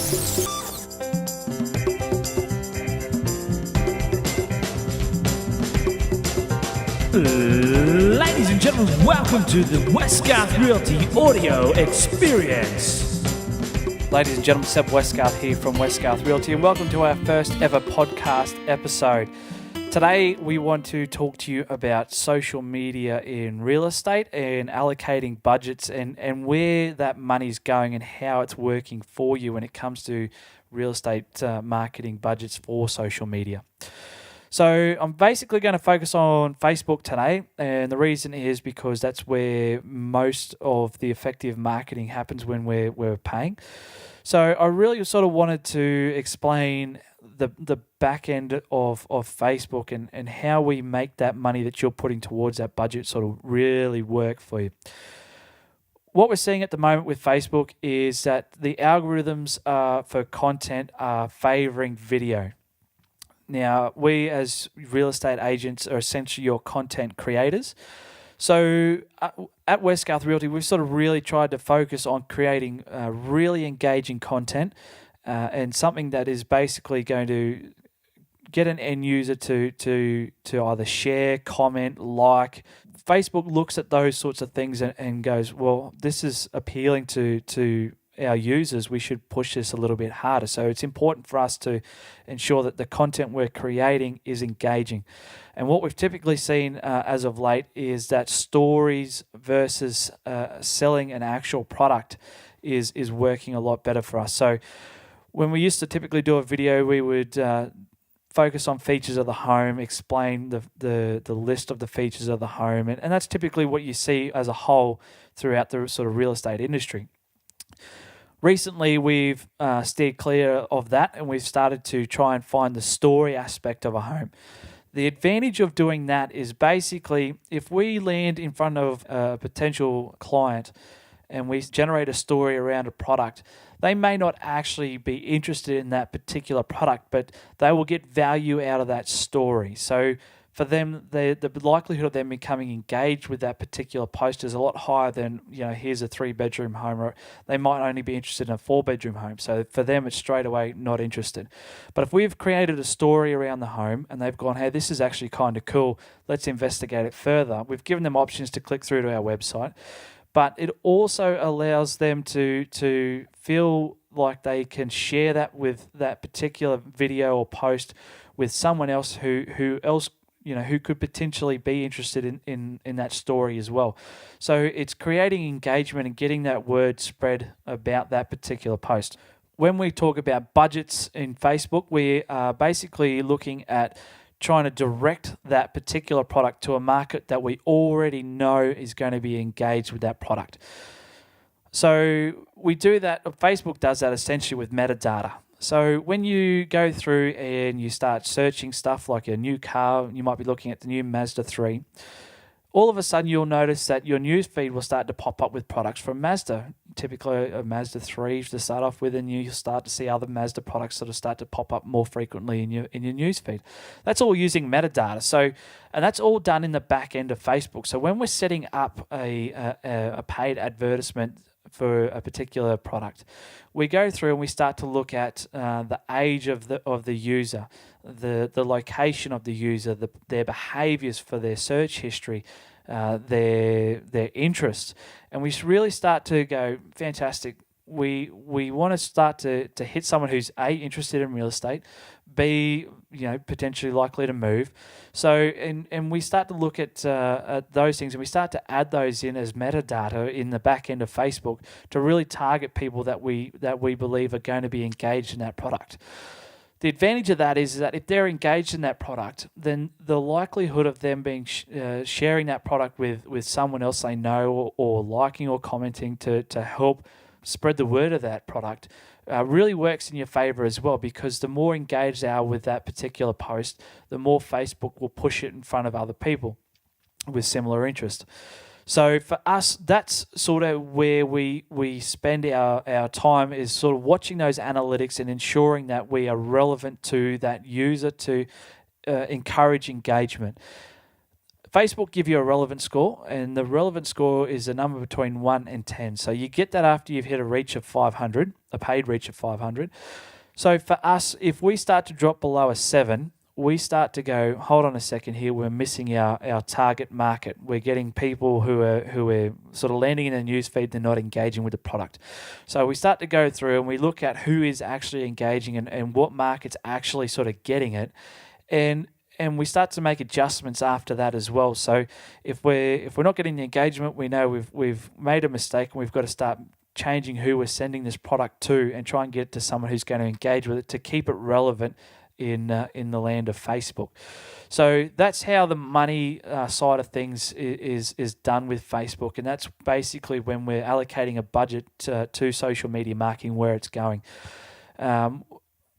Ladies and gentlemen, welcome to the Westgarth Realty audio experience. Ladies and gentlemen, Seb Westgarth here from Westgarth Realty, and welcome to our first ever podcast episode. Today, we want to talk to you about social media in real estate and allocating budgets and where that money's going and how it's working for you when it comes to real estate marketing budgets for social media. So I'm basically going to focus on Facebook today, and the reason is because that's where most of the effective marketing happens when we're paying. So I really sort of wanted to explain the back end of Facebook and how we make that money that you're putting towards that budget sort of really work for you. What we're seeing at the moment with Facebook is that the algorithms for content are favoring video. Now, we as real estate agents are essentially your content creators. So at Westgarth Realty, we've sort of really tried to focus on creating really engaging content and something that is basically going to get an end user to either share, comment, like. Facebook looks at those sorts of things and goes, well, this is appealing to our users, we should push this a little bit harder. So it's important for us to ensure that the content we're creating is engaging. And what we've typically seen as of late is that stories versus selling an actual product is working a lot better for us. So when we used to typically do a video, we would focus on features of the home, explain the list of the features of the home, and that's typically what you see as a whole throughout the sort of real estate industry. Recently, we've steered clear of that, and we've started to try and find the story aspect of a home. The advantage of doing that is basically if we land in front of a potential client and we generate a story around a product, they may not actually be interested in that particular product, but they will get value out of that story. So for them, the likelihood of them becoming engaged with that particular post is a lot higher than, here's a 3-bedroom home, or they might only be interested in a 4-bedroom home. So for them, it's straight away not interested. But if we've created a story around the home and they've gone, hey, this is actually kind of cool, let's investigate it further. We've given them options to click through to our website, but it also allows them to feel like they can share that with that particular video or post with someone else who could potentially be interested in that story as well. So it's creating engagement and getting that word spread about that particular post. When we talk about budgets in Facebook, we are basically looking at trying to direct that particular product to a market that we already know is going to be engaged with that product. So we do that, Facebook does that essentially with metadata. So when you go through and you start searching stuff like a new car, you might be looking at the new Mazda 3, all of a sudden you'll notice that your news feed will start to pop up with products from Mazda, typically a Mazda 3 to start off with, and you'll start to see other Mazda products sort of start to pop up more frequently in your news feed. That's all using metadata. So, and that's all done in the back end of Facebook. So when we're setting up a paid advertisement for a particular product, we go through and we start to look at the age of the user, the location of the user, their behaviors for their search history, their interests, and we really start to go, fantastic. We want to start to hit someone who's A, interested in real estate, B, potentially likely to move. So and we start to look at those things, and we start to add those in as metadata in the back end of Facebook to really target people that we believe are going to be engaged in that product. The advantage of that is that if they're engaged in that product, then the likelihood of them being sharing that product with someone else they know or liking or commenting to help spread the word of that product really works in your favor as well, because the more engaged they are with that particular post, the more Facebook will push it in front of other people with similar interest. So for us, that's sort of where we spend our time, is sort of watching those analytics and ensuring that we are relevant to that user to encourage engagement. Facebook give you a relevant score, and the relevant score is a number between 1 and 10. So you get that after you've hit a reach of 500, a paid reach of 500. So for us, if we start to drop below a 7, we start to go, hold on a second here, we're missing our target market. We're getting people who are sort of landing in a newsfeed, they're not engaging with the product. So we start to go through and we look at who is actually engaging and what market's actually sort of getting it. And we start to make adjustments after that as well. So if we're not getting the engagement, we know we've made a mistake and we've got to start changing who we're sending this product to and try and get it to someone who's going to engage with it to keep it relevant in the land of Facebook. So that's how the money side of things is done with Facebook, and that's basically when we're allocating a budget to social media marketing, where it's going.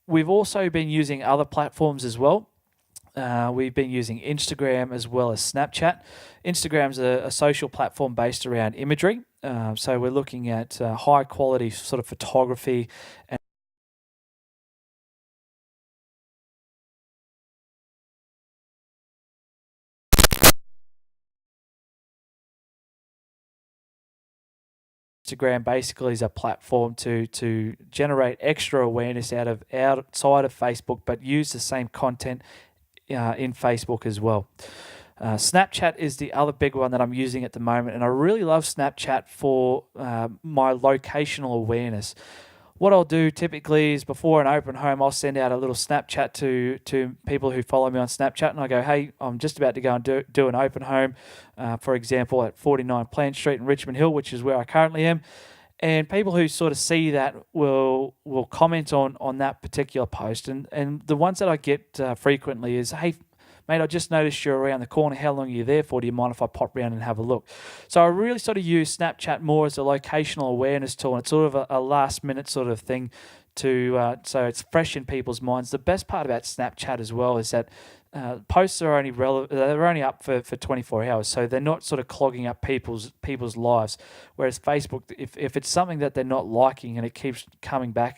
We've also been using other platforms as well. We've been using Instagram as well as Snapchat. Instagram's a social platform based around imagery. So we're looking at high quality sort of photography and Instagram basically is a platform to generate extra awareness outside of Facebook, but use the same content in Facebook as well. Snapchat is the other big one that I'm using at the moment, and I really love Snapchat for my locational awareness. What I'll do typically is before an open home, I'll send out a little Snapchat to people who follow me on Snapchat, and I go, hey, I'm just about to go and do an open home, for example, at 49 Plant Street in Richmond Hill, which is where I currently am. And people who sort of see that will comment on that particular post. And the ones that I get frequently is, hey, mate, I just noticed you're around the corner. How long are you there for? Do you mind if I pop around and have a look? So I really sort of use Snapchat more as a locational awareness tool. And it's sort of a last minute sort of thing so it's fresh in people's minds. The best part about Snapchat as well is that posts are only they're only up for 24 hours, so they're not sort of clogging up people's lives. Whereas Facebook, if it's something that they're not liking and it keeps coming back,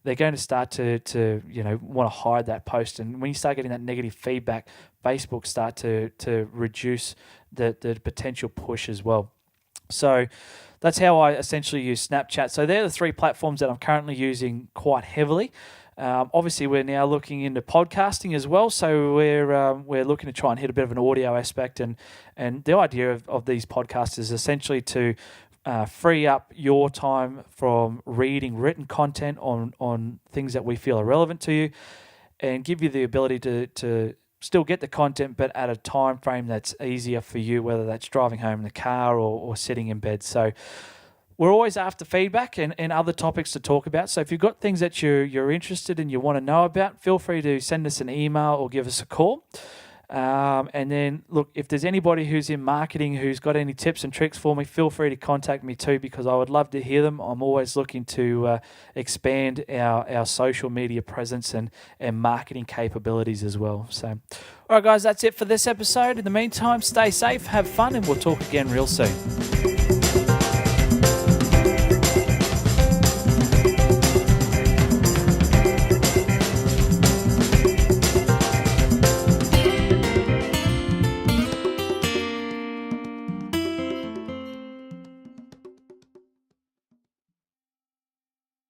they're going to start to want to hide that post. And when you start getting that negative feedback, Facebook start to reduce the potential push as well. So that's how I essentially use Snapchat. So they're the three platforms that I'm currently using quite heavily. Obviously, we're now looking into podcasting as well. So we're looking to try and hit a bit of an audio aspect. And the idea of these podcasts is essentially to free up your time from reading written content on things that we feel are relevant to you, and give you the ability to still get the content, but at a time frame that's easier for you, whether that's driving home in the car or sitting in bed. So we're always after feedback and other topics to talk about. So if you've got things that you're interested in, you want to know about, feel free to send us an email or give us a call. And then, look, if there's anybody who's in marketing who's got any tips and tricks for me, feel free to contact me too, because I would love to hear them. I'm always looking to expand our social media presence and marketing capabilities as well. So, all right, guys, that's it for this episode. In the meantime, stay safe, have fun, and we'll talk again real soon.